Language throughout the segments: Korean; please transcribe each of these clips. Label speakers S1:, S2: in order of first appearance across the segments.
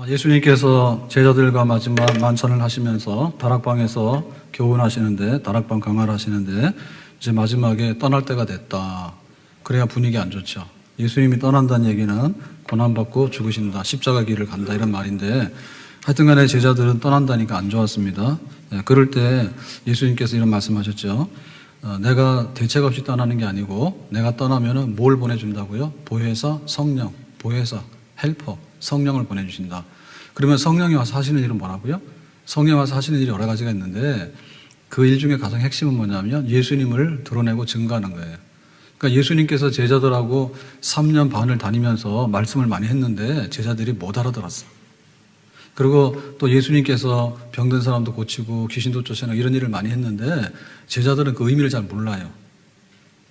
S1: 예수님께서 제자들과 마지막 만찬을 하시면서 다락방에서 교훈하시는데, 다락방 강화를 하시는데, 이제 마지막에 떠날 때가 됐다. 그래야 분위기 안 좋죠. 예수님이 떠난다는 얘기는 고난받고 죽으신다, 십자가 길을 간다, 이런 말인데, 하여튼 간에 제자들은 떠난다니까 안 좋았습니다. 그럴 때 예수님께서 이런 말씀하셨죠. 내가 대책 없이 떠나는 게 아니고, 내가 떠나면은 뭘 보내준다고요? 보혜사, 성령, 보혜사, 헬퍼, 성령을 보내주신다. 그러면 성령이 와서 하시는 일은 뭐라고요? 성령이 와서 하시는 일이 여러 가지가 있는데, 그 일 중에 가장 핵심은 뭐냐면 예수님을 드러내고 증거하는 거예요. 그러니까 예수님께서 제자들하고 3년 반을 다니면서 말씀을 많이 했는데 제자들이 못 알아들었어. 그리고 또 예수님께서 병든 사람도 고치고 귀신도 쫓아내고 이런 일을 많이 했는데 제자들은 그 의미를 잘 몰라요.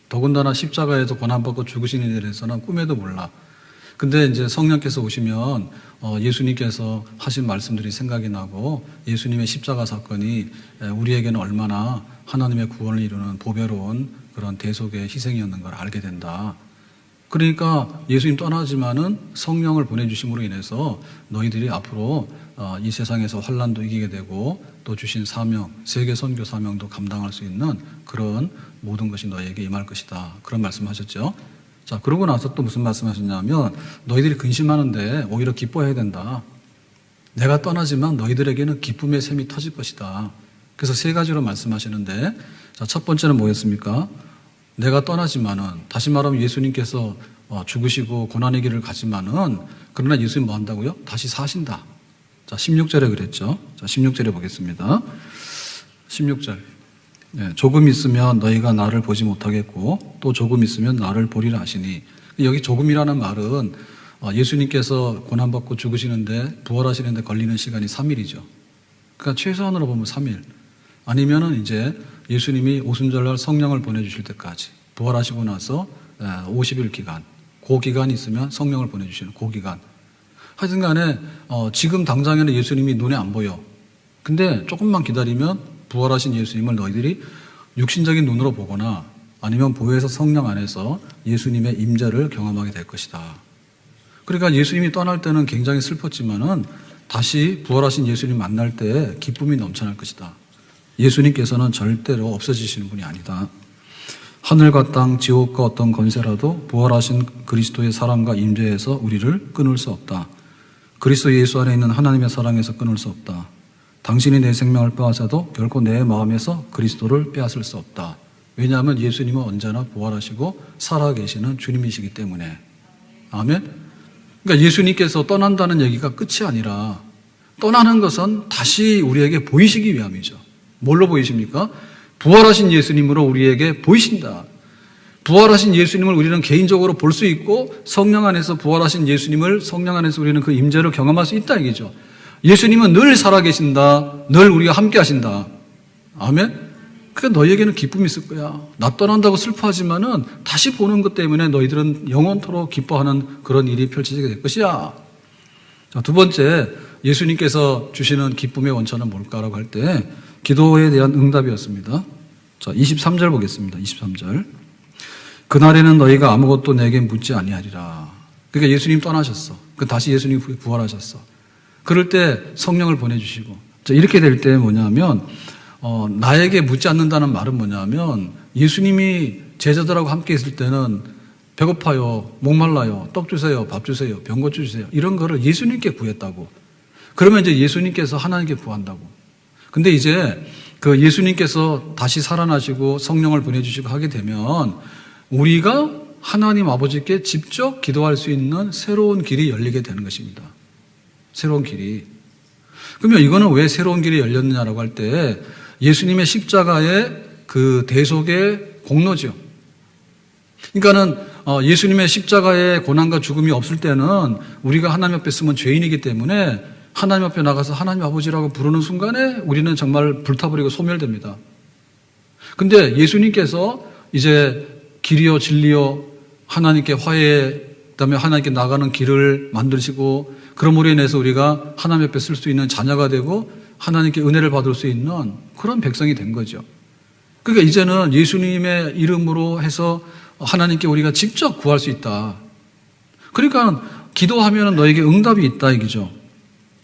S1: 더군다나 십자가에서 고난받고 죽으시는 일에 대해서는 꿈에도 몰라. 근데 이제 성령께서 오시면 예수님께서 하신 말씀들이 생각이 나고, 예수님의 십자가 사건이 우리에게는 얼마나 하나님의 구원을 이루는 보배로운 그런 대속의 희생이었는 걸 알게 된다. 그러니까 예수님 떠나지만은 성령을 보내주심으로 인해서 너희들이 앞으로 이 세상에서 환난도 이기게 되고, 또 주신 사명, 세계 선교 사명도 감당할 수 있는 그런 모든 것이 너희에게 임할 것이다. 그런 말씀하셨죠. 자, 그러고 나서 또 무슨 말씀하셨냐면, 너희들이 근심하는데 오히려 기뻐해야 된다. 내가 떠나지만 너희들에게는 기쁨의 샘이 터질 것이다. 그래서 세 가지로 말씀하시는데, 자, 첫 번째는 뭐였습니까? 내가 떠나지만은, 다시 말하면 예수님께서 죽으시고 고난의 길을 가지만은, 그러나 예수님 뭐 한다고요? 다시 사신다. 자, 16절에 그랬죠. 자, 16절에 보겠습니다. 16절. 조금 있으면 너희가 나를 보지 못하겠고 또 조금 있으면 나를 보리라 하시니, 여기 조금이라는 말은 예수님께서 고난받고 죽으시는데 부활하시는데 걸리는 시간이 3일이죠. 그러니까 최소한으로 보면 3일. 아니면은 이제 예수님이 오순절날 성령을 보내주실 때까지, 부활하시고 나서 50일 기간, 그 기간이 있으면 성령을 보내주시는 그 기간. 하여튼 간에 지금 당장에는 예수님이 눈에 안 보여. 근데 조금만 기다리면 부활하신 예수님을 너희들이 육신적인 눈으로 보거나 아니면 보혜사 성령 안에서 예수님의 임재를 경험하게 될 것이다. 그러니까 예수님이 떠날 때는 굉장히 슬펐지만은 다시 부활하신 예수님 만날 때 기쁨이 넘쳐날 것이다. 예수님께서는 절대로 없어지시는 분이 아니다. 하늘과 땅, 지옥과 어떤 권세라도 부활하신 그리스도의 사랑과 임재에서 우리를 끊을 수 없다. 그리스도 예수 안에 있는 하나님의 사랑에서 끊을 수 없다. 당신이 내 생명을 빼앗아도 결코 내 마음에서 그리스도를 빼앗을 수 없다. 왜냐하면 예수님은 언제나 부활하시고 살아계시는 주님이시기 때문에. 아멘? 그러니까 예수님께서 떠난다는 얘기가 끝이 아니라, 떠나는 것은 다시 우리에게 보이시기 위함이죠. 뭘로 보이십니까? 부활하신 예수님으로 우리에게 보이신다. 부활하신 예수님을 우리는 개인적으로 볼 수 있고, 성령 안에서 부활하신 예수님을, 성령 안에서 우리는 그 임재를 경험할 수 있다 이거죠. 예수님은 늘 살아계신다. 늘 우리가 함께 하신다. 아멘? 그러니까 너희에게는 기쁨이 있을 거야. 나 떠난다고 슬퍼하지만은 다시 보는 것 때문에 너희들은 영원토록 기뻐하는 그런 일이 펼쳐지게 될 것이야. 자, 두 번째, 예수님께서 주시는 기쁨의 원천은 뭘까라고 할 때 기도에 대한 응답이었습니다. 자, 23절 보겠습니다. 23절. 그날에는 너희가 아무것도 내게 묻지 아니하리라. 그러니까 예수님 떠나셨어. 다시 예수님 부활하셨어. 그럴 때 성령을 보내주시고, 이렇게 될 때 뭐냐면, 나에게 묻지 않는다는 말은 뭐냐면, 예수님이 제자들하고 함께 있을 때는 배고파요, 목말라요, 떡 주세요, 밥 주세요, 병고 주세요, 이런 거를 예수님께 구했다고. 그러면 이제 예수님께서 하나님께 구한다고. 근데 이제 그 예수님께서 다시 살아나시고 성령을 보내주시고 하게 되면 우리가 하나님 아버지께 직접 기도할 수 있는 새로운 길이 열리게 되는 것입니다. 새로운 길이. 그러면 이거는 왜 새로운 길이 열렸느냐라고 할 때 예수님의 십자가의 그 대속의 공로죠. 그러니까는 예수님의 십자가의 고난과 죽음이 없을 때는 우리가 하나님 앞에 있으면 죄인이기 때문에 하나님 앞에 나가서 하나님 아버지라고 부르는 순간에 우리는 정말 불타버리고 소멸됩니다. 근데 예수님께서 이제 길이요 진리요 하나님께 화해, 그다음에 하나님께 나가는 길을 만드시고, 그러므로 인해서 우리가 하나님 앞에 쓸 수 있는 자녀가 되고 하나님께 은혜를 받을 수 있는 그런 백성이 된 거죠. 그러니까 이제는 예수님의 이름으로 해서 하나님께 우리가 직접 구할 수 있다. 그러니까 기도하면 너에게 응답이 있다 이거죠.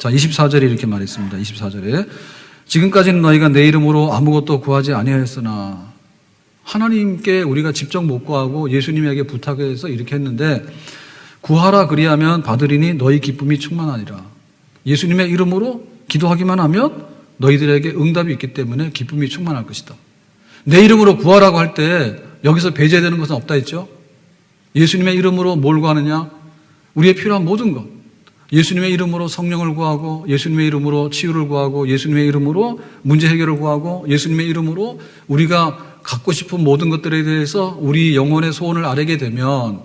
S1: 자, 24절에 이렇게 말했습니다. 24절에 지금까지는 너희가 내 이름으로 아무것도 구하지 아니하였으나 하나님께 우리가 직접 못 구하고 예수님에게 부탁해서 이렇게 했는데 구하라 그리하면 받으리니 너희 기쁨이 충만하니라. 예수님의 이름으로 기도하기만 하면 너희들에게 응답이 있기 때문에 기쁨이 충만할 것이다. 내 이름으로 구하라고 할 때 여기서 배제되는 것은 없다 했죠. 예수님의 이름으로 뭘 구하느냐? 우리의 필요한 모든 것. 예수님의 이름으로 성령을 구하고 예수님의 이름으로 치유를 구하고 예수님의 이름으로 문제 해결을 구하고 예수님의 이름으로 우리가 갖고 싶은 모든 것들에 대해서 우리 영혼의 소원을 아뢰게 되면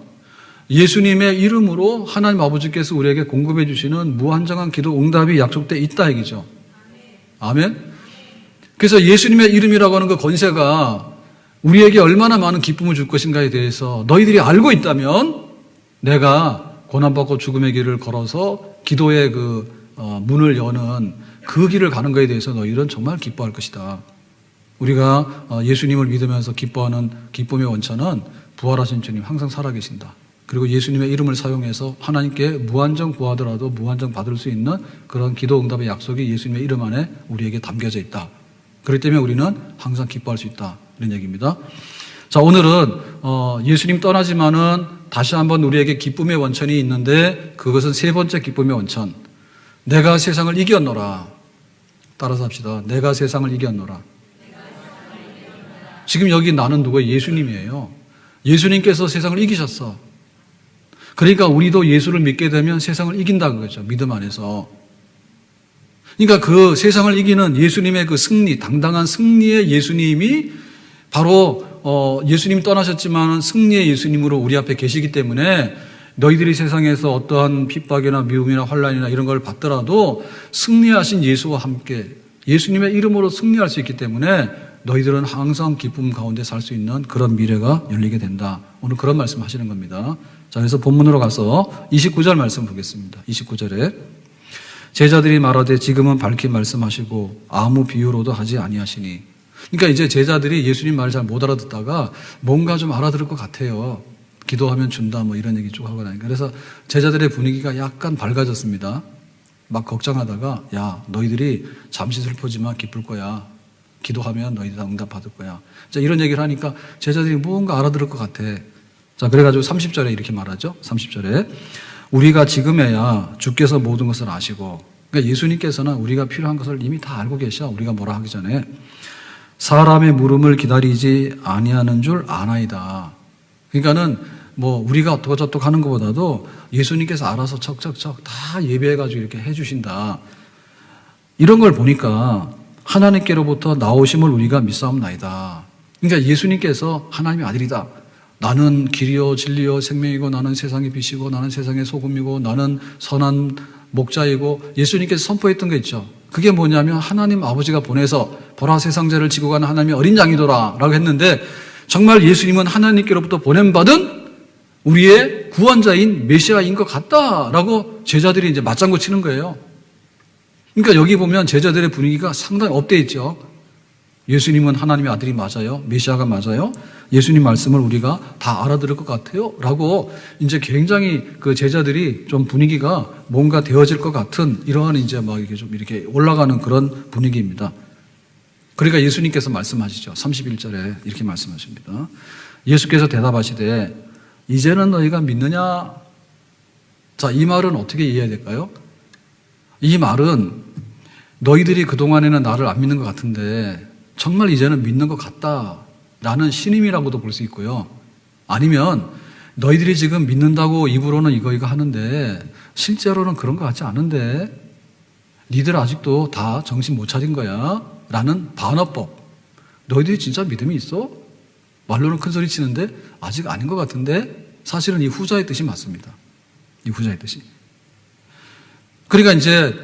S1: 예수님의 이름으로 하나님 아버지께서 우리에게 공급해 주시는 무한정한 기도 응답이 약속되어 있다 얘기죠. 아멘. 그래서 예수님의 이름이라고 하는 그 권세가 우리에게 얼마나 많은 기쁨을 줄 것인가에 대해서 너희들이 알고 있다면 내가 고난받고 죽음의 길을 걸어서 기도의 문을 여는 그 길을 가는 것에 대해서 너희들은 정말 기뻐할 것이다. 우리가 예수님을 믿으면서 기뻐하는 기쁨의 원천은 부활하신 주님 항상 살아계신다. 그리고 예수님의 이름을 사용해서 하나님께 무한정 구하더라도 무한정 받을 수 있는 그런 기도 응답의 약속이 예수님의 이름 안에 우리에게 담겨져 있다. 그렇기 때문에 우리는 항상 기뻐할 수 있다. 이런 얘기입니다. 자, 오늘은 예수님 떠나지만은 다시 한번 우리에게 기쁨의 원천이 있는데 그것은 세 번째 기쁨의 원천. 내가 세상을 이겼노라. 따라서 합시다. 내가 세상을 이겼노라. 지금 여기 나는 누구예요? 예수님이에요. 예수님께서 세상을 이기셨어. 그러니까 우리도 예수를 믿게 되면 세상을 이긴다는 거죠. 믿음 안에서. 그러니까 그 세상을 이기는 예수님의 그 승리, 당당한 승리의 예수님이 바로 예수님이 떠나셨지만 승리의 예수님으로 우리 앞에 계시기 때문에 너희들이 세상에서 어떠한 핍박이나 미움이나 환난이나 이런 걸 받더라도 승리하신 예수와 함께 예수님의 이름으로 승리할 수 있기 때문에 너희들은 항상 기쁨 가운데 살 수 있는 그런 미래가 열리게 된다. 오늘 그런 말씀 하시는 겁니다. 자, 그래서 본문으로 가서 29절 말씀 보겠습니다. 29절에 제자들이 말하되 지금은 밝히 말씀하시고 아무 비유로도 하지 아니하시니. 그러니까 이제 제자들이 예수님 말을 잘 못 알아듣다가 뭔가 좀 알아들을 것 같아요. 기도하면 준다 뭐 이런 얘기 쭉 하고 나니까. 그래서 제자들의 분위기가 약간 밝아졌습니다. 막 걱정하다가 야 너희들이 잠시 슬프지만 기쁠 거야. 기도하면 너희들 다 응답 받을 거야. 자, 이런 얘기를 하니까 제자들이 뭔가 알아들을 것 같아. 자, 그래가지고 30절에 이렇게 말하죠. 30절에 우리가 지금에야 주께서 모든 것을 아시고, 그러니까 예수님께서는 우리가 필요한 것을 이미 다 알고 계셔. 우리가 뭐라 하기 전에 사람의 물음을 기다리지 아니하는 줄 아나이다. 그러니까는 뭐 우리가 어떡저떡 하는 것보다도 예수님께서 알아서 척척척 다 예배해가지고 이렇게 해주신다. 이런 걸 보니까 하나님께로부터 나오심을 우리가 믿사옵나이다. 그러니까 예수님께서 하나님의 아들이다. 나는 길이요 진리요 생명이고 나는 세상의 빛이고 나는 세상의 소금이고 나는 선한 목자이고 예수님께서 선포했던 게 있죠. 그게 뭐냐면 하나님 아버지가 보내서 보라 세상 죄를 지고 가는 하나님의 어린 양이더라 라고 했는데 정말 예수님은 하나님께로부터 보냄받은 우리의 구원자인 메시아인 것 같다라고 제자들이 이제 맞장구 치는 거예요. 그러니까 여기 보면 제자들의 분위기가 상당히 업돼 있죠. 예수님은 하나님의 아들이 맞아요. 메시아가 맞아요. 예수님 말씀을 우리가 다 알아들을 것 같아요. 라고 이제 굉장히 그 제자들이 좀 분위기가 뭔가 되어질 것 같은 이러한 이제 막 이렇게 좀 이렇게 올라가는 그런 분위기입니다. 그러니까 예수님께서 말씀하시죠. 31절에 이렇게 말씀하십니다. 예수께서 대답하시되 이제는 너희가 믿느냐? 자, 이 말은 어떻게 이해해야 될까요? 이 말은 너희들이 그동안에는 나를 안 믿는 것 같은데 정말 이제는 믿는 것 같다라는 신임이라고도 볼 수 있고요. 아니면 너희들이 지금 믿는다고 입으로는 이거 하는데 실제로는 그런 것 같지 않은데 니들 아직도 다 정신 못 차린 거야 라는 반어법. 너희들이 진짜 믿음이 있어? 말로는 큰 소리 치는데 아직 아닌 것 같은데 사실은 이 후자의 뜻이 맞습니다. 이 후자의 뜻이. 그러니까 이제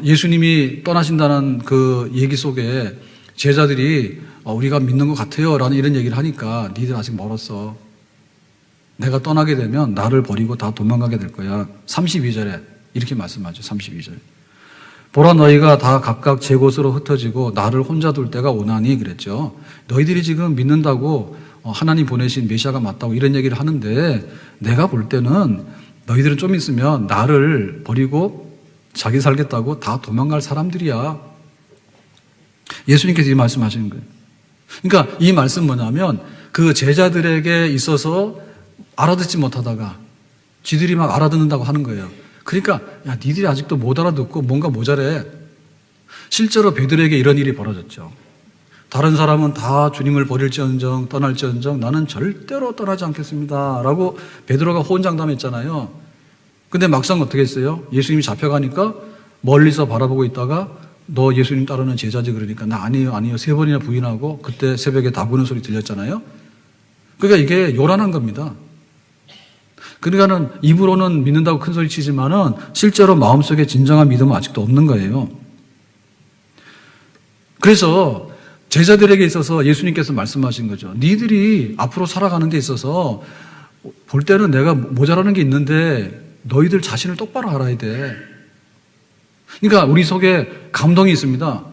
S1: 예수님이 떠나신다는 그 얘기 속에 제자들이 우리가 믿는 것 같아요 라는 이런 얘기를 하니까 니들 아직 멀었어. 내가 떠나게 되면 나를 버리고 다 도망가게 될 거야. 32절에 이렇게 말씀하죠. 32절에 보라 너희가 다 각각 제 곳으로 흩어지고 나를 혼자 둘 때가 오나니 그랬죠. 너희들이 지금 믿는다고 하나님 보내신 메시아가 맞다고 이런 얘기를 하는데 내가 볼 때는 너희들은 좀 있으면 나를 버리고 자기 살겠다고 다 도망갈 사람들이야. 예수님께서 이 말씀하시는 거예요. 그러니까 이 말씀 뭐냐면 그 제자들에게 있어서 알아듣지 못하다가 지들이 막 알아듣는다고 하는 거예요. 그러니까 야, 니들이 아직도 못 알아듣고 뭔가 모자래. 실제로 베드로에게 이런 일이 벌어졌죠. 다른 사람은 다 주님을 버릴지언정 떠날지언정 나는 절대로 떠나지 않겠습니다 라고 베드로가 호언장담했잖아요. 근데 막상 어떻게 했어요? 예수님이 잡혀가니까 멀리서 바라보고 있다가 너 예수님 따르는 제자지 그러니까 나 아니에요 3번이나 부인하고 그때 새벽에 다구는 소리 들렸잖아요. 그러니까 이게 요란한 겁니다. 그러니까는 입으로는 믿는다고 큰 소리 치지만은 실제로 마음속에 진정한 믿음은 아직도 없는 거예요. 그래서 제자들에게 있어서 예수님께서 말씀하신 거죠. 니들이 앞으로 살아가는 데 있어서 볼 때는 내가 모자라는 게 있는데 너희들 자신을 똑바로 알아야 돼. 그러니까 우리 속에 감동이 있습니다.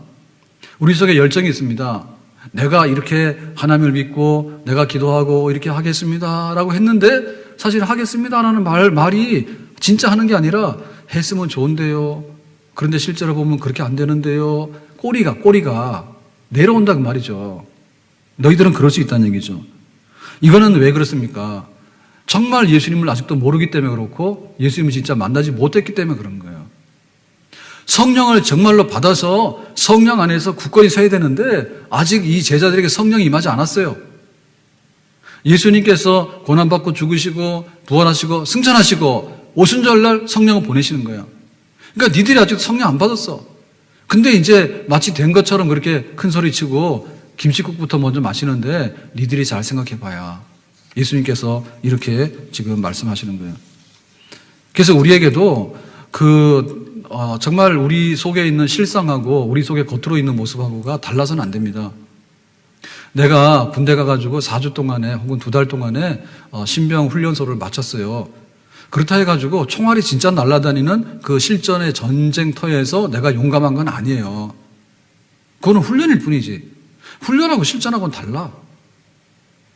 S1: 우리 속에 열정이 있습니다. 내가 이렇게 하나님을 믿고 내가 기도하고 이렇게 하겠습니다 라고 했는데 사실 하겠습니다라는 말이 진짜 하는 게 아니라 했으면 좋은데요. 그런데 실제로 보면 그렇게 안 되는데요. 꼬리가 내려온다 그 말이죠. 너희들은 그럴 수 있다는 얘기죠. 이거는 왜 그렇습니까? 정말 예수님을 아직도 모르기 때문에 그렇고 예수님을 진짜 만나지 못했기 때문에 그런 거예요. 성령을 정말로 받아서 성령 안에서 굳건히 서야 되는데 아직 이 제자들에게 성령이 임하지 않았어요. 예수님께서 고난받고 죽으시고 부활하시고 승천하시고 오순절날 성령을 보내시는 거예요. 그러니까 니들이 아직 성령 안 받았어. 근데 이제 마치 된 것처럼 그렇게 큰 소리 치고 김치국부터 먼저 마시는데 니들이 잘 생각해 봐야 예수님께서 이렇게 지금 말씀하시는 거예요. 그래서 우리에게도 정말 우리 속에 있는 실상하고 우리 속에 겉으로 있는 모습하고가 달라서는 안 됩니다. 내가 군대 가가지고 4주 동안에 혹은 2달 동안에 신병 훈련소를 마쳤어요. 그렇다 해가지고 총알이 진짜 날아다니는 그 실전의 전쟁터에서 내가 용감한 건 아니에요. 그거는 훈련일 뿐이지. 훈련하고 실전하고는 달라.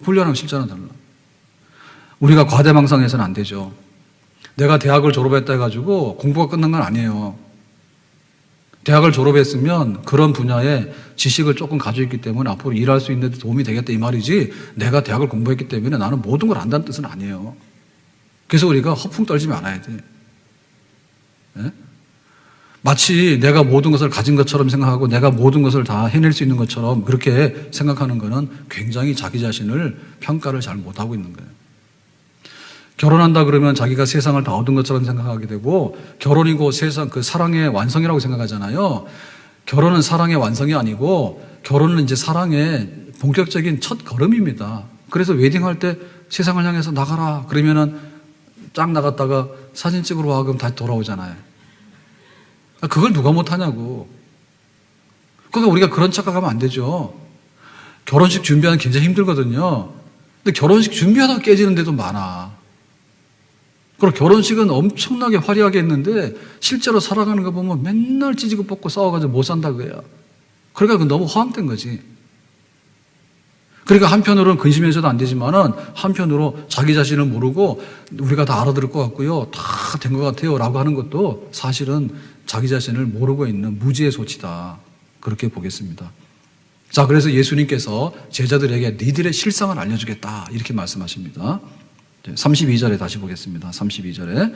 S1: 훈련하고 실전은 달라. 우리가 과대망상해서는 안 되죠. 내가 대학을 졸업했다 해가지고 공부가 끝난 건 아니에요. 대학을 졸업했으면 그런 분야에 지식을 조금 가지고 있기 때문에 앞으로 일할 수 있는 데 도움이 되겠다 이 말이지 내가 대학을 공부했기 때문에 나는 모든 걸 안다는 뜻은 아니에요. 그래서 우리가 허풍 떨지 말아야 돼. 네? 마치 내가 모든 것을 가진 것처럼 생각하고 내가 모든 것을 다 해낼 수 있는 것처럼 그렇게 생각하는 것은 굉장히 자기 자신을 평가를 잘 못하고 있는 거예요. 결혼한다 그러면 자기가 세상을 다 얻은 것처럼 생각하게 되고 결혼이고 세상 그 사랑의 완성이라고 생각하잖아요. 결혼은 사랑의 완성이 아니고 결혼은 이제 사랑의 본격적인 첫 걸음입니다. 그래서 웨딩할 때 세상을 향해서 나가라 그러면은 쫙 나갔다가 사진 찍으러 와 그럼 다시 돌아오잖아요. 그걸 누가 못하냐고. 그러니까 우리가 그런 착각하면 안 되죠. 결혼식 준비하는 게 굉장히 힘들거든요. 근데 결혼식 준비하다가 깨지는 데도 많아. 그리고 결혼식은 엄청나게 화려하게 했는데 실제로 살아가는 거 보면 맨날 찌지고 뽑고 싸워가지고 못 산다 그래요. 그러니까 그건 너무 허황된 거지. 그러니까 한편으로는 근심해서도 안 되지만은 한편으로 자기 자신을 모르고 우리가 다 알아들을 것 같고요. 다 된 것 같아요. 라고 하는 것도 사실은 자기 자신을 모르고 있는 무지의 소치다. 그렇게 보겠습니다. 자, 그래서 예수님께서 제자들에게 니들의 실상을 알려주겠다. 이렇게 말씀하십니다. 32절에 다시 보겠습니다. 32절에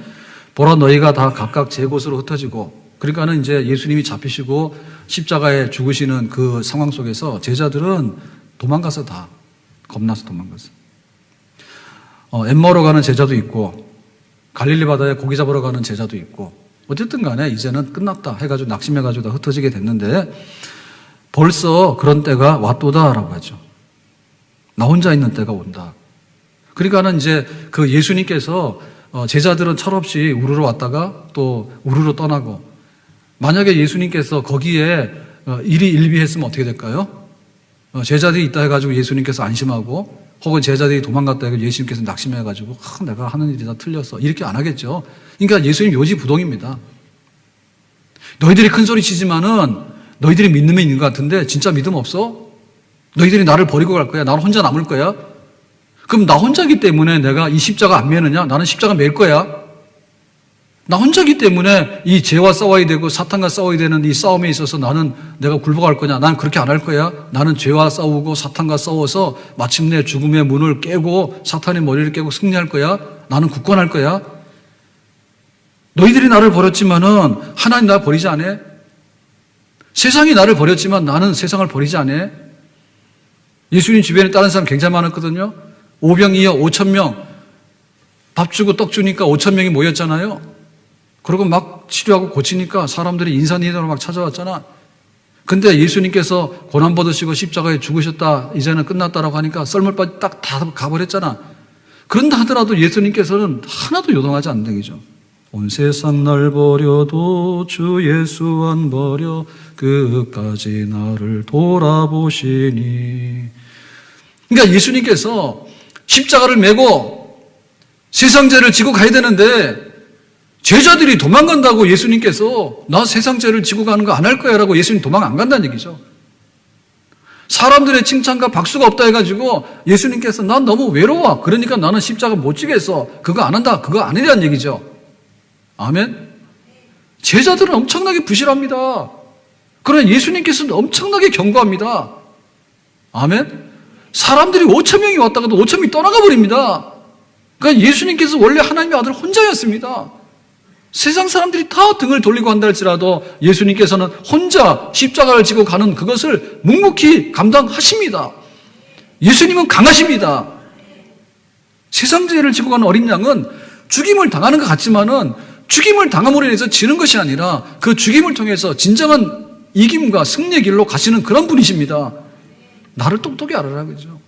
S1: 보라 너희가 다 각각 제 곳으로 흩어지고 그러니까는 이제 예수님이 잡히시고 십자가에 죽으시는 그 상황 속에서 제자들은 도망가서 다 겁나서 도망갔어. 엠마오로 가는 제자도 있고 갈릴리 바다에 고기 잡으러 가는 제자도 있고 어쨌든 간에 이제는 끝났다 해가지고 낙심해가지고 다 흩어지게 됐는데 벌써 그런 때가 왔도다라고 하죠. 나 혼자 있는 때가 온다. 그러니까는 이제 그 예수님께서 제자들은 철없이 우르르 왔다가 또 우르르 떠나고 만약에 예수님께서 거기에 일이 일비했으면 어떻게 될까요? 제자들이 있다 해가지고 예수님께서 안심하고 혹은 제자들이 도망갔다 해가지고 예수님께서 낙심해가지고 내가 하는 일이 다 틀렸어 이렇게 안 하겠죠. 그러니까 예수님 요지부동입니다. 너희들이 큰 소리 치지만은 너희들이 믿음이 있는 것 같은데 진짜 믿음 없어? 너희들이 나를 버리고 갈 거야? 나는 혼자 남을 거야? 그럼 나 혼자기 때문에 내가 이 십자가 안 매느냐? 나는 십자가 맬 거야. 나 혼자기 때문에 이 죄와 싸워야 되고 사탄과 싸워야 되는 이 싸움에 있어서 나는 내가 굴복할 거냐? 난 그렇게 안 할 거야. 나는 죄와 싸우고 사탄과 싸워서 마침내 죽음의 문을 깨고 사탄의 머리를 깨고 승리할 거야. 나는 굳건할 거야. 너희들이 나를 버렸지만은 하나님 나를 버리지 않아. 세상이 나를 버렸지만 나는 세상을 버리지 않아. 예수님 주변에 다른 사람 굉장히 많았거든요. 오병이어 5,000명 밥 주고 떡 주니까 5,000명이 모였잖아요. 그리고 막 치료하고 고치니까 사람들이 인산인해로 막 찾아왔잖아. 근데 예수님께서 고난 받으시고 십자가에 죽으셨다, 이제는 끝났다라고 하니까 썰물바지 딱 다 가버렸잖아. 그런다 하더라도 예수님께서는 하나도 요동하지 않는 얘기죠. 온 세상 날 버려도 주 예수 안 버려 끝까지 나를 돌아보시니. 그러니까 예수님께서 십자가를 메고 세상 죄를 지고 가야 되는데 제자들이 도망간다고 예수님께서 나 세상 죄를 지고 가는 거 안 할 거야 라고 예수님 도망 안 간다는 얘기죠. 사람들의 칭찬과 박수가 없다 해가지고 예수님께서 난 너무 외로워. 그러니까 나는 십자가 못 지겠어. 그거 안 한다. 그거 아니라는 얘기죠. 아멘? 제자들은 엄청나게 부실합니다. 그러나 예수님께서는 엄청나게 경고합니다. 아멘? 사람들이 5,000명이 왔다가도 5,000명이 떠나가 버립니다. 그러니까 예수님께서 원래 하나님의 아들 혼자였습니다. 세상 사람들이 다 등을 돌리고 한다 할지라도 예수님께서는 혼자 십자가를 지고 가는 그것을 묵묵히 감당하십니다. 예수님은 강하십니다. 세상 죄를 지고 가는 어린 양은 죽임을 당하는 것 같지만은 죽임을 당함으로 인해서 지는 것이 아니라 그 죽임을 통해서 진정한 이김과 승리의 길로 가시는 그런 분이십니다. 나를 똑똑히 알아라 그죠?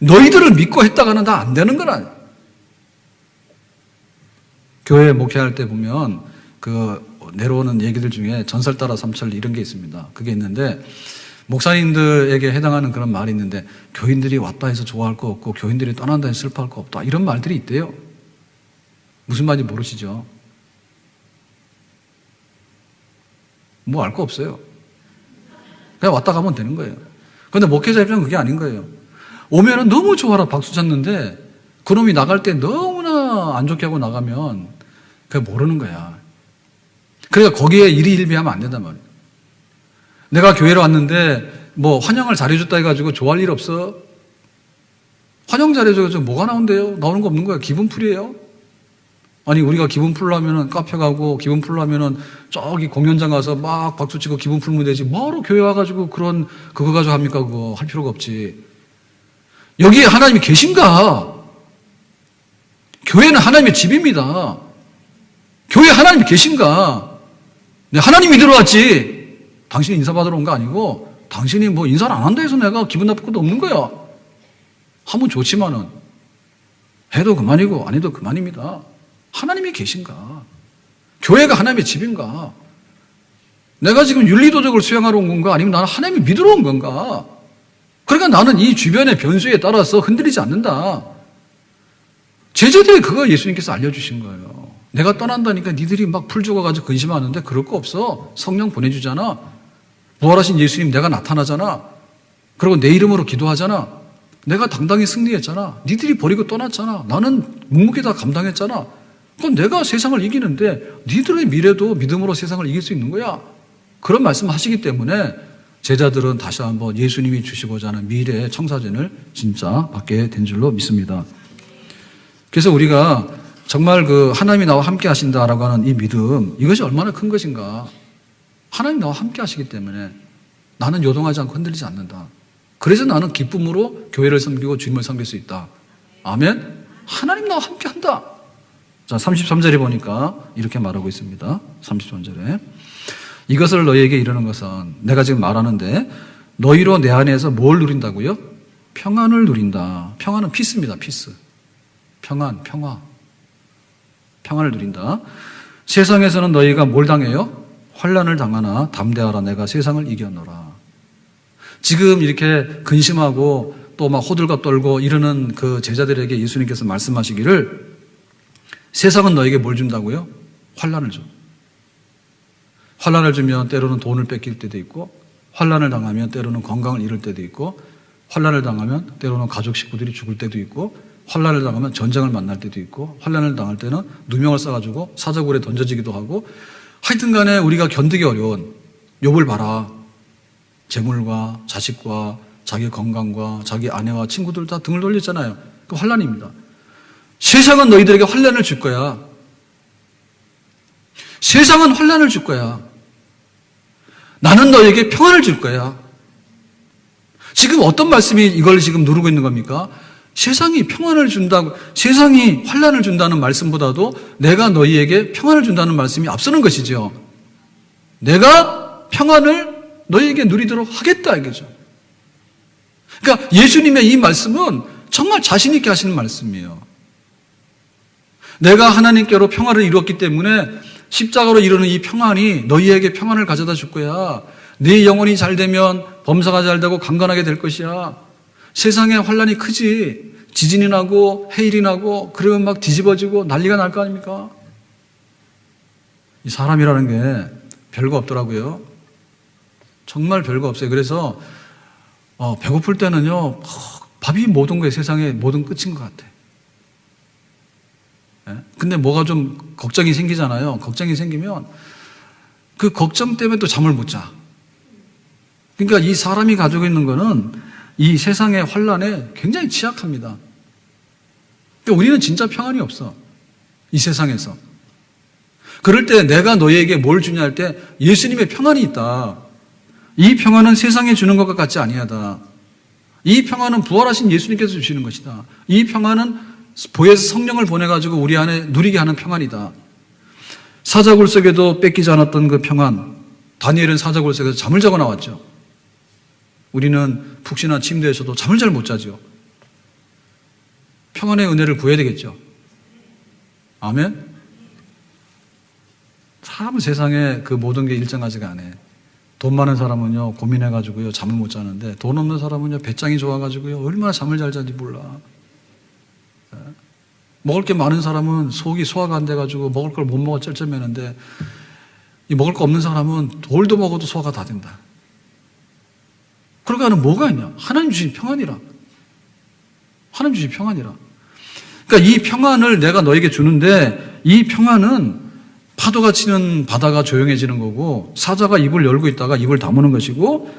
S1: 너희들을 믿고 했다가는 다 안 되는 거라. 교회 목회할 때 보면 그 내려오는 얘기들 중에 전설 따라 삼철 이런 게 있습니다. 그게 있는데 목사님들에게 해당하는 그런 말이 있는데 교인들이 왔다 해서 좋아할 거 없고 교인들이 떠난다 해서 슬퍼할 거 없다. 이런 말들이 있대요. 무슨 말인지 모르시죠? 뭐 알 거 없어요. 그냥 왔다 가면 되는 거예요. 그런데 목회자 입장은 그게 아닌 거예요. 오면은 너무 좋아라 박수 쳤는데 그놈이 나갈 때 너무나 안 좋게 하고 나가면 그게 모르는 거야. 그러니까 거기에 일희일비하면 안 된단 말이에요. 내가 교회로 왔는데 뭐 환영을 잘해줬다 해가지고 좋아할 일 없어? 환영 잘해줘가지고 뭐가 나온대요? 나오는 거 없는 거야. 기분 풀이에요. 아니 우리가 기분 풀려면은 카페 가고 기분 풀려면은 저기 공연장 가서 막 박수 치고 기분 풀면 되지. 뭐하러 교회 와가지고 그런 그거 가지고 합니까? 그거 할 필요가 없지. 여기에 하나님이 계신가? 교회는 하나님의 집입니다. 교회에 하나님이 계신가? 네, 하나님이 들어왔지. 당신이 인사받으러 온 거 아니고 당신이 뭐 인사를 안 한다 해서 내가 기분 나쁠 것도 없는 거야. 하면 좋지만은 해도 그만이고 안 해도 그만입니다. 하나님이 계신가? 교회가 하나님의 집인가? 내가 지금 윤리도덕을 수행하러 온 건가? 아니면 나는 하나님을 믿으러 온 건가? 그러니까 나는 이 주변의 변수에 따라서 흔들리지 않는다. 제자들이 그거 예수님께서 알려주신 거예요. 내가 떠난다니까 니들이 막 풀 죽어가지고 근심하는데 그럴 거 없어. 성령 보내주잖아. 부활하신 예수님 내가 나타나잖아. 그리고 내 이름으로 기도하잖아. 내가 당당히 승리했잖아. 니들이 버리고 떠났잖아. 나는 묵묵히 다 감당했잖아. 그럼 내가 세상을 이기는데 니들의 미래도 믿음으로 세상을 이길 수 있는 거야. 그런 말씀 하시기 때문에 제자들은 다시 한번 예수님이 주시고자 하는 미래의 청사진을 진짜 받게 된 줄로 믿습니다. 그래서 우리가 정말 그 하나님이 나와 함께 하신다라고 하는 이 믿음, 이것이 얼마나 큰 것인가. 하나님 나와 함께 하시기 때문에 나는 요동하지 않고 흔들리지 않는다. 그래서 나는 기쁨으로 교회를 섬기고 주님을 섬길 수 있다. 아멘. 하나님 나와 함께 한다. 자, 33절에 보니까 이렇게 말하고 있습니다. 33절에 이것을 너희에게 이르는 것은 내가 지금 말하는데 너희로 내 안에서 뭘 누린다고요? 평안을 누린다. 평안은 피스입니다. 피스. 평안, 평화. 평안을 누린다. 세상에서는 너희가 뭘 당해요? 환난을 당하나 담대하라. 내가 세상을 이겼노라. 지금 이렇게 근심하고 또 막 호들갑 떨고 이러는 그 제자들에게 예수님께서 말씀하시기를 세상은 너에게 뭘 준다고요? 환난을 줘. 환난을 주면 때로는 돈을 뺏길 때도 있고 환난을 당하면 때로는 건강을 잃을 때도 있고 환난을 당하면 때로는 가족 식구들이 죽을 때도 있고 환난을 당하면 전쟁을 만날 때도 있고, 환난을 당할 때는 누명을 써가지고 사자굴에 던져지기도 하고, 하여튼 간에 우리가 견디기 어려운, 욥을 봐라. 재물과 자식과 자기 건강과 자기 아내와 친구들 다 등을 돌렸잖아요. 그 환난입니다. 세상은 너희들에게 환난을 줄 거야. 세상은 환난을 줄 거야. 나는 너에게 평안을 줄 거야. 지금 어떤 말씀이 이걸 지금 누르고 있는 겁니까? 세상이 평안을 준다고, 세상이 환난을 준다는 말씀보다도 내가 너희에게 평안을 준다는 말씀이 앞서는 것이죠. 내가 평안을 너희에게 누리도록 하겠다 이거죠. 그러니까 예수님의 이 말씀은 정말 자신 있게 하시는 말씀이에요. 내가 하나님께로 평안을 이루었기 때문에 십자가로 이루는 이 평안이 너희에게 평안을 가져다 줄 거야. 네 영혼이 잘 되면 범사가 잘 되고 강건하게 될 것이야. 세상에 환난이 크지. 지진이 나고 해일이 나고 그러면 막 뒤집어지고 난리가 날 거 아닙니까? 이 사람이라는 게 별거 없더라고요. 정말 별거 없어요. 그래서 배고플 때는요, 밥이 모든 거예요. 세상에 모든 끝인 것 같아. 근데 뭐가 좀 걱정이 생기잖아요. 걱정이 생기면 그 걱정 때문에 또 잠을 못 자. 그러니까 이 사람이 가지고 있는 거는 이 세상의 환난에 굉장히 취약합니다. 그러니까 우리는 진짜 평안이 없어. 이 세상에서. 그럴 때 내가 너희에게 뭘 주냐 할 때 예수님의 평안이 있다. 이 평안은 세상에 주는 것과 같지 아니하다. 이 평안은 부활하신 예수님께서 주시는 것이다. 이 평안은 보혜사 성령을 보내가지고 우리 안에 누리게 하는 평안이다. 사자굴 속에도 뺏기지 않았던 그 평안. 다니엘은 사자굴 속에서 잠을 자고 나왔죠. 우리는 푹신한 침대에서도 잠을 잘 못 자죠. 평안의 은혜를 구해야 되겠죠. 아멘? 참 세상에 그 모든 게 일정하지가 않아요. 돈 많은 사람은요 고민해가지고요 잠을 못 자는데, 돈 없는 사람은요 배짱이 좋아가지고요 얼마나 잠을 잘 자는지 몰라. 먹을 게 많은 사람은 속이 소화가 안 돼가지고 먹을 걸 못 먹어 쩔쩔매는데, 이 먹을 거 없는 사람은 돌도 먹어도 소화가 다 된다. 그러니까 뭐가 있냐? 하나님 주신 평안이라. 하나님 주신 평안이라. 그러니까 이 평안을 내가 너에게 주는데, 이 평안은 파도가 치는 바다가 조용해지는 거고, 사자가 입을 열고 있다가 입을 다무는 것이고,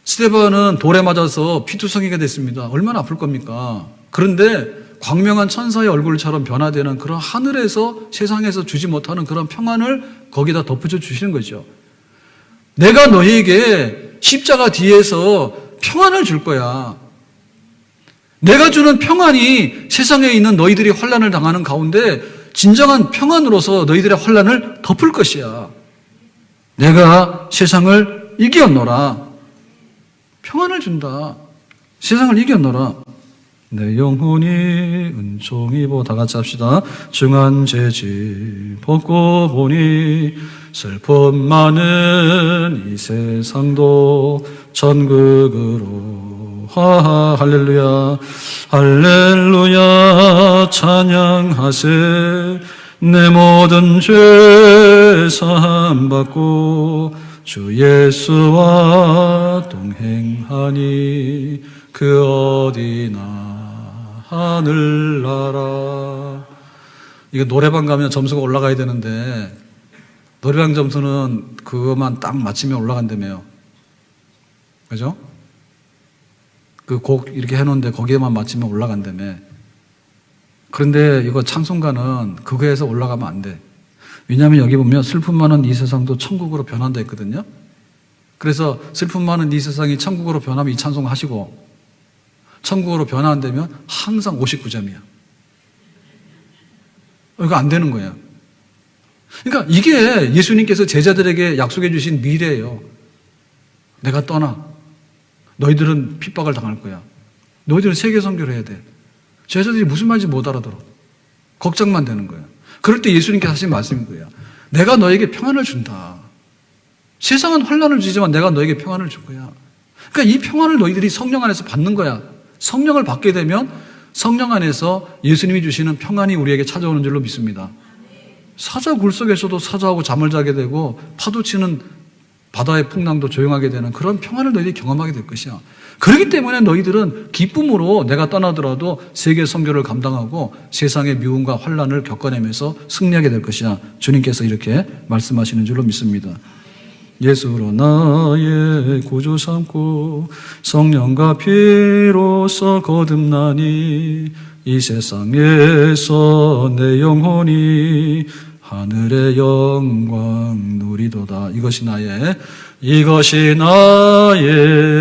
S1: 스데반은 돌에 맞아서 피투성이가 됐습니다. 얼마나 아플 겁니까? 그런데 광명한 천사의 얼굴처럼 변화되는 그런 하늘에서, 세상에서 주지 못하는 그런 평안을 거기다 덧붙여 주시는 거죠. 내가 너희에게 십자가 뒤에서 평안을 줄 거야. 내가 주는 평안이 세상에 있는 너희들이 환난을 당하는 가운데 진정한 평안으로서 너희들의 환난을 덮을 것이야. 내가 세상을 이겼노라. 평안을 준다. 세상을 이겼노라. 내 영혼이 은총이 다 같이 합시다. 중한 재질 벗고 보니 슬픔 많은 이 세상도 천국으로 할렐루야 할렐루야 찬양하세. 내 모든 죄 사함 받고 주 예수와 동행하니 그 어디나 하늘나라. 이거 노래방 가면 점수가 올라가야 되는데 노래방 점수는 그것만 딱 맞추면 올라간다며요. 그죠? 그 곡 이렇게 해놓은데 거기에만 맞추면 올라간다며. 그런데 이거 찬송가는 그거에서 올라가면 안 돼. 왜냐하면 여기 보면 슬픔 많은 이 세상도 천국으로 변한다 했거든요. 그래서 슬픔 많은 이 세상이 천국으로 변하면 이 찬송 하시고, 천국으로 변화 안 되면 항상 59점이야. 이거 안 되는 거예요. 그러니까 이게 예수님께서 제자들에게 약속해 주신 미래예요. 내가 떠나. 너희들은 핍박을 당할 거야. 너희들은 세계 선교를 해야 돼. 제자들이 무슨 말인지 못 알아들어. 걱정만 되는 거예요. 그럴 때 예수님께서 하신 말씀인 거예요. 내가 너에게 평안을 준다. 세상은 환난을 주지만 내가 너에게 평안을 줄 거야. 그러니까 이 평안을 너희들이 성령 안에서 받는 거야. 성령을 받게 되면 성령 안에서 예수님이 주시는 평안이 우리에게 찾아오는 줄로 믿습니다. 사자 굴 속에서도 사자하고 잠을 자게 되고 파도 치는 바다의 풍랑도 조용하게 되는 그런 평안을 너희들이 경험하게 될 것이야. 그렇기 때문에 너희들은 기쁨으로 내가 떠나더라도 세계 선교를 감당하고 세상의 미움과 환난을 겪어내면서 승리하게 될 것이야. 주님께서 이렇게 말씀하시는 줄로 믿습니다. 예수로 나의 구주 삼고 성령과 피로써 거듭나니 이 세상에서 내 영혼이 하늘의 영광 누리도다. 이것이 나의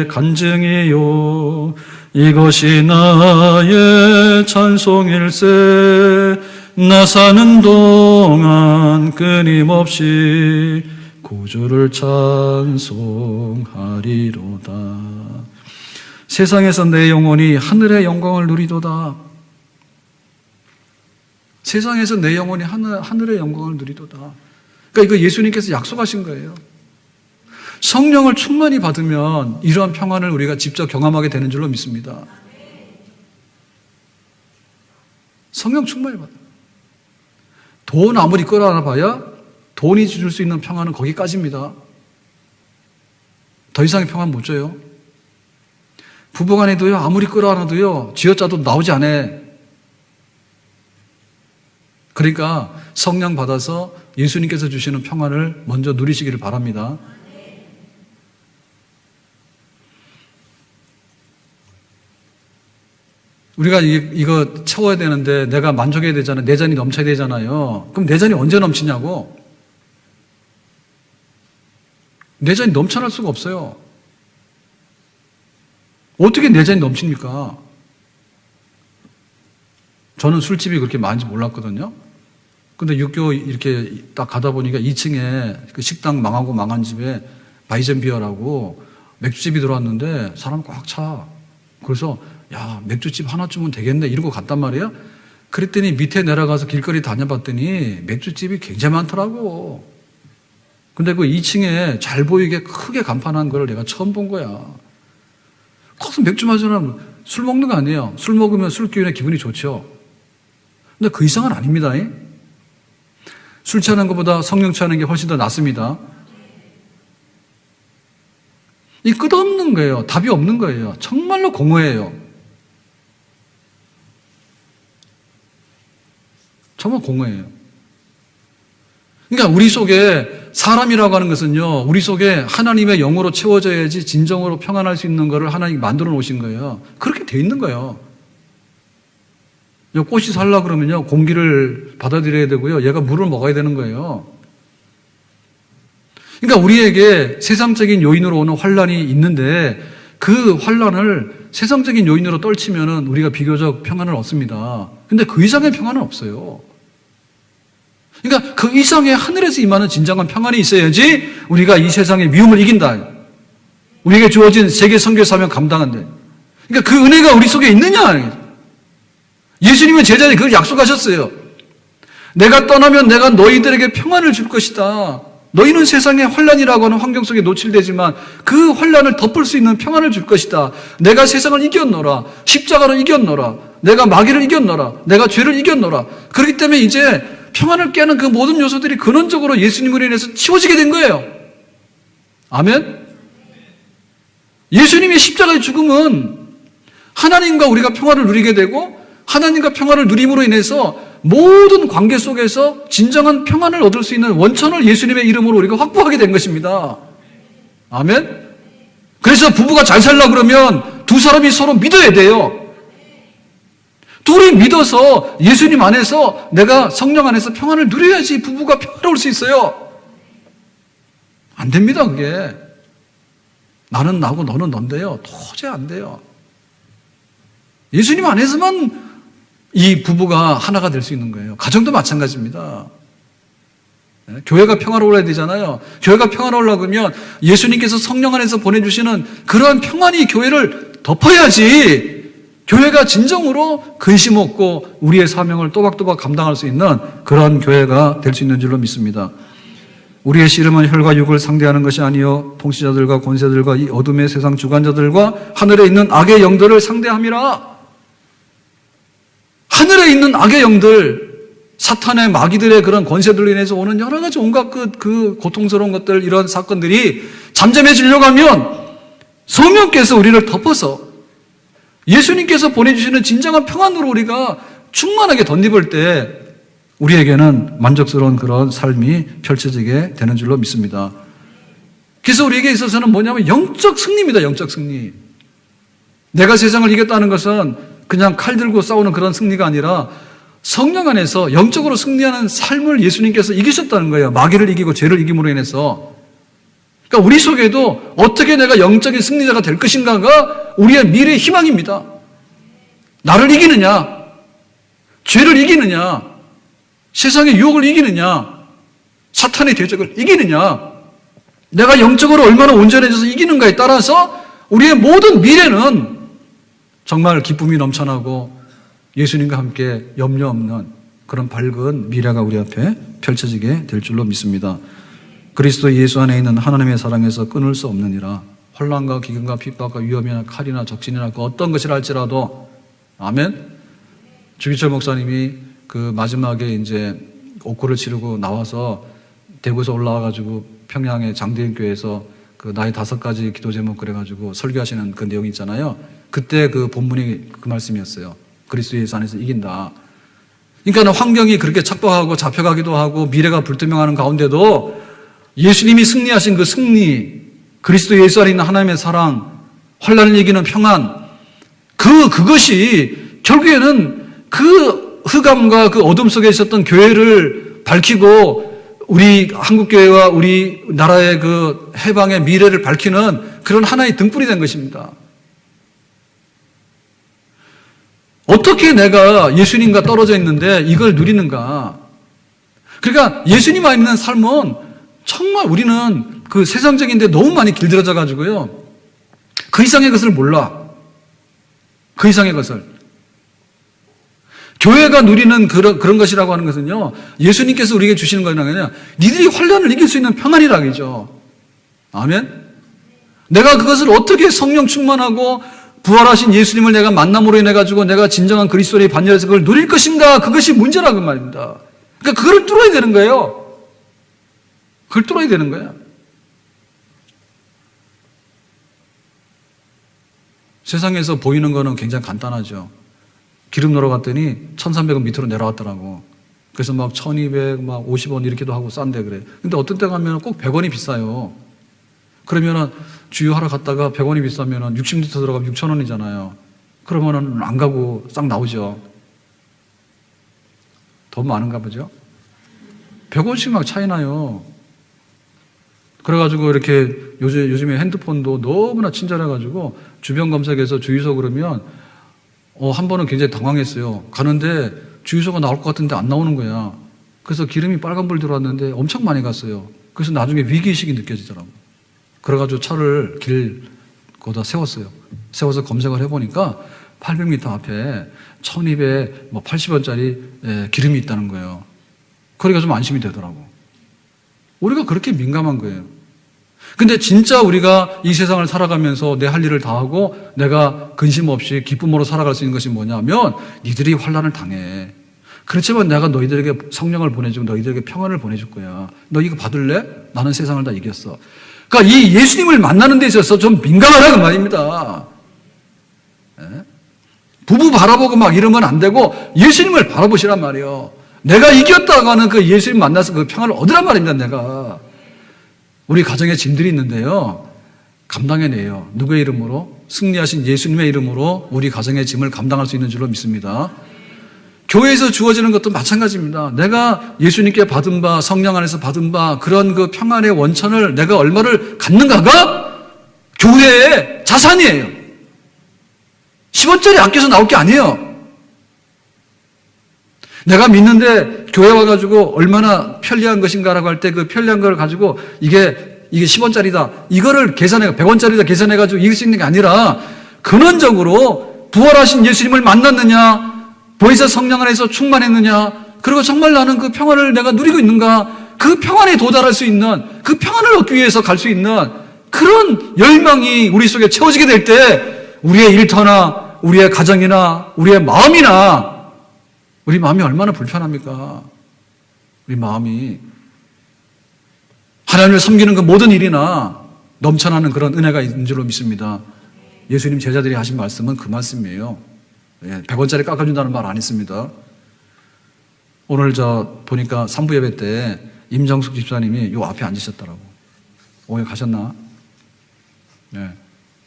S1: 간증이요 이것이 나의 찬송일세. 나 사는 동안 끊임없이 구주를 찬송하리로다. 세상에서 내 영혼이 하늘의 영광을 누리도다. 세상에서 내 영혼이 하늘의 영광을 누리도다. 그러니까 이거 예수님께서 약속하신 거예요. 성령을 충만히 받으면 이러한 평안을 우리가 직접 경험하게 되는 줄로 믿습니다. 성령 충만히 받아. 돈 아무리 끌어안아봐야 돈이 줄 수 있는 평안은 거기까지입니다. 더 이상의 평안 못 줘요. 부부간에도요, 아무리 끌어안아도요, 쥐어짜도 나오지 않아. 그러니까 성령 받아서 예수님께서 주시는 평안을 먼저 누리시기를 바랍니다. 우리가 이거 채워야 되는데 내가 만족해야 되잖아요. 내 잔이 넘쳐야 되잖아요. 그럼 내 잔이 언제 넘치냐고? 내 잔이 넘쳐날 수가 없어요. 어떻게 내 잔이 넘칩니까? 저는 술집이 그렇게 많은지 몰랐거든요. 근데 육교 이렇게 딱 가다 보니까 2층에 그 식당 망하고 망한 집에 바이젠비어라고 맥주집이 들어왔는데 사람 꽉 차. 그래서 야, 맥주집 하나 주면 되겠네 이러고 갔단 말이에요. 그랬더니 밑에 내려가서 길거리 다녀봤더니 맥주집이 굉장히 많더라고. 근데 그 2층에 잘 보이게 크게 간판한 걸 내가 처음 본 거야. 거기서 맥주 마시면 술 먹는 거 아니에요. 술 먹으면 술 기운에 기분이 좋죠. 근데 그 이상은 아닙니다. 술 취하는 것보다 성령 취하는 게 훨씬 더 낫습니다. 이 끝없는 거예요. 답이 없는 거예요. 정말로 공허해요. 정말 공허해요. 그러니까 우리 속에 사람이라고 하는 것은요, 우리 속에 하나님의 영으로 채워져야지 진정으로 평안할 수 있는 것을 하나님이 만들어 놓으신 거예요. 그렇게 돼 있는 거예요. 꽃이 살려고 그러면요, 공기를 받아들여야 되고요, 얘가 물을 먹어야 되는 거예요. 그러니까 우리에게 세상적인 요인으로 오는 환란이 있는데 그 환란을 세상적인 요인으로 떨치면은 우리가 비교적 평안을 얻습니다. 근데 그 이상의 평안은 없어요. 그러니까 그 이상의 하늘에서 임하는 진정한 평안이 있어야지 우리가 이 세상의 미움을 이긴다. 우리에게 주어진 세계 선교 사명 감당한다. 그러니까 그 은혜가 우리 속에 있느냐? 예수님은 제자들이 그걸 약속하셨어요. 내가 떠나면 내가 너희들에게 평안을 줄 것이다. 너희는 세상의 환란이라고 하는 환경 속에 노출되지만 그 환란을 덮을 수 있는 평안을 줄 것이다. 내가 세상을 이겼노라. 십자가를 이겼노라. 내가 마귀를 이겼노라. 내가 죄를 이겼노라. 그렇기 때문에 이제 평안을 깨는 그 모든 요소들이 근원적으로 예수님으로 인해서 치워지게 된 거예요. 아멘? 예수님의 십자가의 죽음은 하나님과 우리가 평화를 누리게 되고 하나님과 평화를 누림으로 인해서 모든 관계 속에서 진정한 평안을 얻을 수 있는 원천을 예수님의 이름으로 우리가 확보하게 된 것입니다. 아멘? 그래서 부부가 잘 살려고 그러면 두 사람이 서로 믿어야 돼요. 둘이 믿어서 예수님 안에서 내가 성령 안에서 평안을 누려야지 부부가 평화로울 수 있어요. 안 됩니다, 그게. 나는 나고 너는 넌데요. 도저히 안 돼요. 예수님 안에서만 이 부부가 하나가 될 수 있는 거예요. 가정도 마찬가지입니다. 교회가 평화로워야 되잖아요. 교회가 평화로우려고 하면 예수님께서 성령 안에서 보내주시는 그러한 평안이 교회를 덮어야지 교회가 진정으로 근심 없고 우리의 사명을 또박또박 감당할 수 있는 그런 교회가 될 수 있는 줄로 믿습니다. 우리의 씨름은 혈과 육을 상대하는 것이 아니요 통치자들과 권세들과 이 어둠의 세상 주관자들과 하늘에 있는 악의 영들을 상대함이라. 하늘에 있는 악의 영들, 사탄의 마귀들의 그런 권세들로 인해서 오는 여러 가지 온갖 그 고통스러운 것들, 이런 사건들이 잠잠해지려고 하면 성령께서 우리를 덮어서 예수님께서 보내주시는 진정한 평안으로 우리가 충만하게 덧입을 때 우리에게는 만족스러운 그런 삶이 펼쳐지게 되는 줄로 믿습니다. 그래서 우리에게 있어서는 뭐냐면 영적 승리입니다. 영적 승리. 내가 세상을 이겼다는 것은 그냥 칼 들고 싸우는 그런 승리가 아니라 성령 안에서 영적으로 승리하는 삶을 예수님께서 이기셨다는 거예요. 마귀를 이기고 죄를 이김으로 인해서. 그러니까 우리 속에도 어떻게 내가 영적인 승리자가 될 것인가가 우리의 미래의 희망입니다. 나를 이기느냐, 죄를 이기느냐, 세상의 유혹을 이기느냐, 사탄의 대적을 이기느냐, 내가 영적으로 얼마나 온전해져서 이기는가에 따라서 우리의 모든 미래는 정말 기쁨이 넘쳐나고 예수님과 함께 염려 없는 그런 밝은 미래가 우리 앞에 펼쳐지게 될 줄로 믿습니다. 그리스도 예수 안에 있는 하나님의 사랑에서 끊을 수 없느니라. 혼란과 기근과 핍박과 위험이나 칼이나 적신이나 그 어떤 것이라 할지라도 아멘. 주기철 목사님이 그 마지막에 이제 옥고를 치르고 나와서 대구에서 올라와가지고 평양의 장대인 교회에서 그 나의 5가지 기도 제목 그래가지고 설교하시는 그 내용이 있잖아요. 그때 그 본문이 그 말씀이었어요. 그리스도 예수 안에서 이긴다. 그러니까 환경이 그렇게 착박하고 잡혀가기도 하고 미래가 불투명하는 가운데도 예수님이 승리하신 그 승리, 그리스도 예수 안에 있는 하나님의 사랑, 환난을 이기는 평안, 그것이 결국에는 그 흑암과 그 어둠 속에 있었던 교회를 밝히고 우리 한국교회와 우리 나라의 그 해방의 미래를 밝히는 그런 하나의 등불이 된 것입니다. 어떻게 내가 예수님과 떨어져 있는데 이걸 누리는가? 그러니까 예수님 안에 있는 삶은 정말 우리는 그 세상적인데 너무 많이 길들여져 가지고요. 그 이상의 것을 몰라. 그 이상의 것을. 교회가 누리는 그런 것이라고 하는 것은요. 예수님께서 우리에게 주시는 거는 그냥 니들이 환난을 이길 수 있는 평안이라 그죠. 아멘. 내가 그것을 어떻게 성령 충만하고 부활하신 예수님을 내가 만남으로 인해 가지고 내가 진정한 그리스도의 반열에서 그걸 누릴 것인가? 그것이 문제라고 말입니다. 그러니까 그걸 뚫어야 되는 거예요. 그걸 뚫어야 되는 거야. 세상에서 보이는 거는 굉장히 간단하죠. 기름 넣으러 갔더니 1,300원 밑으로 내려왔더라고. 그래서 막 1,200, 막 50원 이렇게도 하고 싼데 그래. 근데 어떤 때 가면 꼭 100원이 비싸요. 그러면은 주유하러 갔다가 100원이 비싸면은 60리터 들어가면 6,000원이잖아요. 그러면은 안 가고 싹 나오죠. 돈 많은가 보죠? 100원씩 막 차이 나요. 그래가지고 이렇게 요즘에 핸드폰도 너무나 친절해가지고 주변 검색해서 주유소 그러면 한 번은 굉장히 당황했어요. 가는데 주유소가 나올 것 같은데 안 나오는 거야. 그래서 기름이 빨간불 들어왔는데 엄청 많이 갔어요. 그래서 나중에 위기의식이 느껴지더라고. 그래가지고 차를 길 거기다 세웠어요. 세워서 검색을 해보니까 800m 앞에 1280원짜리 기름이 있다는 거예요. 그러니까 좀 안심이 되더라고. 우리가 그렇게 민감한 거예요. 근데 진짜 우리가 이 세상을 살아가면서 내 할 일을 다 하고 내가 근심 없이 기쁨으로 살아갈 수 있는 것이 뭐냐면 니들이 환난을 당해. 그렇지만 내가 너희들에게 성령을 보내주고 너희들에게 평안을 보내줄 거야. 너 이거 받을래? 나는 세상을 다 이겼어. 그러니까 이 예수님을 만나는 데 있어서 좀 민감하라는 말입니다. 부부 바라보고 막 이러면 안 되고 예수님을 바라보시란 말이에요. 내가 이겼다고 하는 그 예수님 만나서 그 평안을 얻으란 말입니다, 내가. 우리 가정에 짐들이 있는데요. 감당해내요. 누구의 이름으로? 승리하신 예수님의 이름으로 우리 가정의 짐을 감당할 수 있는 줄로 믿습니다. 교회에서 주어지는 것도 마찬가지입니다. 내가 예수님께 받은 바, 성령 안에서 받은 바, 그런 그 평안의 원천을 내가 얼마를 갖는가가 교회의 자산이에요. 10원짜리 아껴서 나올 게 아니에요. 내가 믿는데 교회 와가지고 얼마나 편리한 것인가라고 할 때 그 편리한 걸 가지고 이게 10원짜리다. 이거를 계산해, 100원짜리다 계산해가지고 이길 수 있는 게 아니라 근원적으로 부활하신 예수님을 만났느냐, 보혜사 성령 안에서 충만했느냐, 그리고 정말 나는 그 평안을 내가 누리고 있는가, 그 평안에 도달할 수 있는, 그 평안을 얻기 위해서 갈 수 있는 그런 열망이 우리 속에 채워지게 될 때 우리의 일터나 우리의 가정이나 우리의 마음이나 우리 마음이 얼마나 불편합니까? 우리 마음이 하나님을 섬기는 그 모든 일이나 넘쳐나는 그런 은혜가 있는 줄로 믿습니다. 예수님 제자들이 하신 말씀은 그 말씀이에요. 100원짜리 깎아준다는 말 안 했습니다. 오늘 보니까 3부 예배 때 임정숙 집사님이 요 앞에 앉으셨더라고. 오늘 가셨나? 네.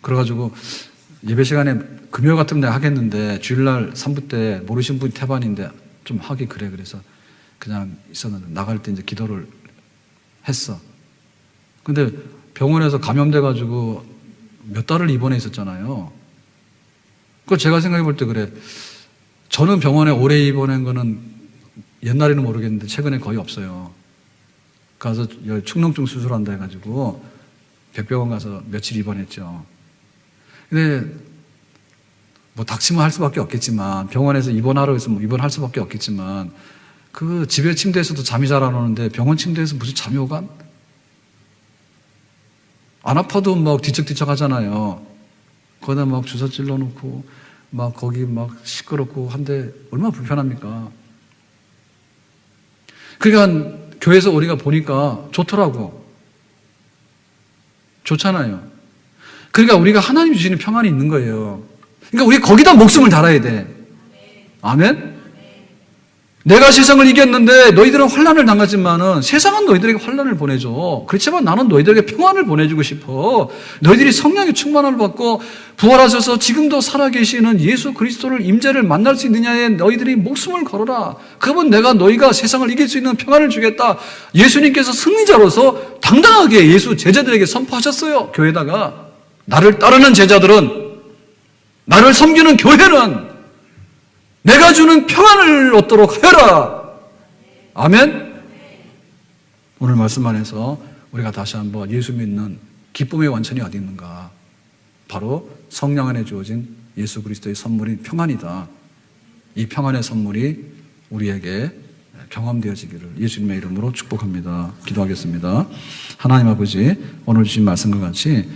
S1: 그래가지고 예배 시간에 금요 같으면 내가 하겠는데 주일날 3부 때 모르신 분이 태반인데 좀 하기 그래. 그래서 그냥 있었는데 나갈 때 이제 기도를 했어. 근데 병원에서 감염돼가지고 몇 달을 입원해 있었잖아요. 그 제가 생각해 볼 때 그래. 저는 병원에 오래 입원한 거는 옛날에는 모르겠는데 최근에 거의 없어요. 가서 축농증 수술한다 해가지고 백병원 가서 며칠 입원했죠. 근데 뭐 닥치면 할 수밖에 없겠지만 병원에서 입원하러 해서 입원할 수밖에 없겠지만 그 집에 침대에서도 잠이 잘 안 오는데 병원 침대에서 무슨 잠이 오간? 안 아파도 막 뒤척뒤척 하잖아요. 거기다 막 주사 찔러 놓고 막 거기 막 시끄럽고 한데 얼마나 불편합니까? 그러니까 교회에서 우리가 보니까 좋더라고. 좋잖아요. 그러니까 우리가 하나님 주시는 평안이 있는 거예요. 그러니까 우리 거기다 목숨을 달아야 돼. 아멘? 내가 세상을 이겼는데 너희들은 환난을 당하지만은 세상은 너희들에게 환난을 보내줘. 그렇지만 나는 너희들에게 평안을 보내주고 싶어. 너희들이 성령의 충만함을 받고 부활하셔서 지금도 살아계시는 예수 그리스도를 임재를 만날 수 있느냐에 너희들이 목숨을 걸어라. 그러면 내가 너희가 세상을 이길 수 있는 평안을 주겠다. 예수님께서 승리자로서 당당하게 예수 제자들에게 선포하셨어요. 교회에다가. 나를 따르는 제자들은, 나를 섬기는 교회는 내가 주는 평안을 얻도록 하여라. 아멘? 오늘 말씀 안에서 우리가 다시 한번 예수 믿는 기쁨의 원천이 어디 있는가? 바로 성령 안에 주어진 예수 그리스도의 선물인 평안이다. 이 평안의 선물이 우리에게 경험되어지기를 예수님의 이름으로 축복합니다. 기도하겠습니다. 하나님 아버지, 오늘 주신 말씀과 같이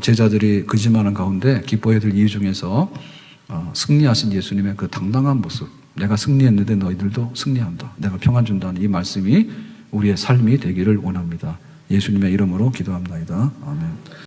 S1: 제자들이 거짓말하는 가운데 기뻐해야 될 이유 중에서 승리하신 예수님의 그 당당한 모습, 내가 승리했는데 너희들도 승리한다, 내가 평안 준다는 이 말씀이 우리의 삶이 되기를 원합니다. 예수님의 이름으로 기도합니다. 아멘.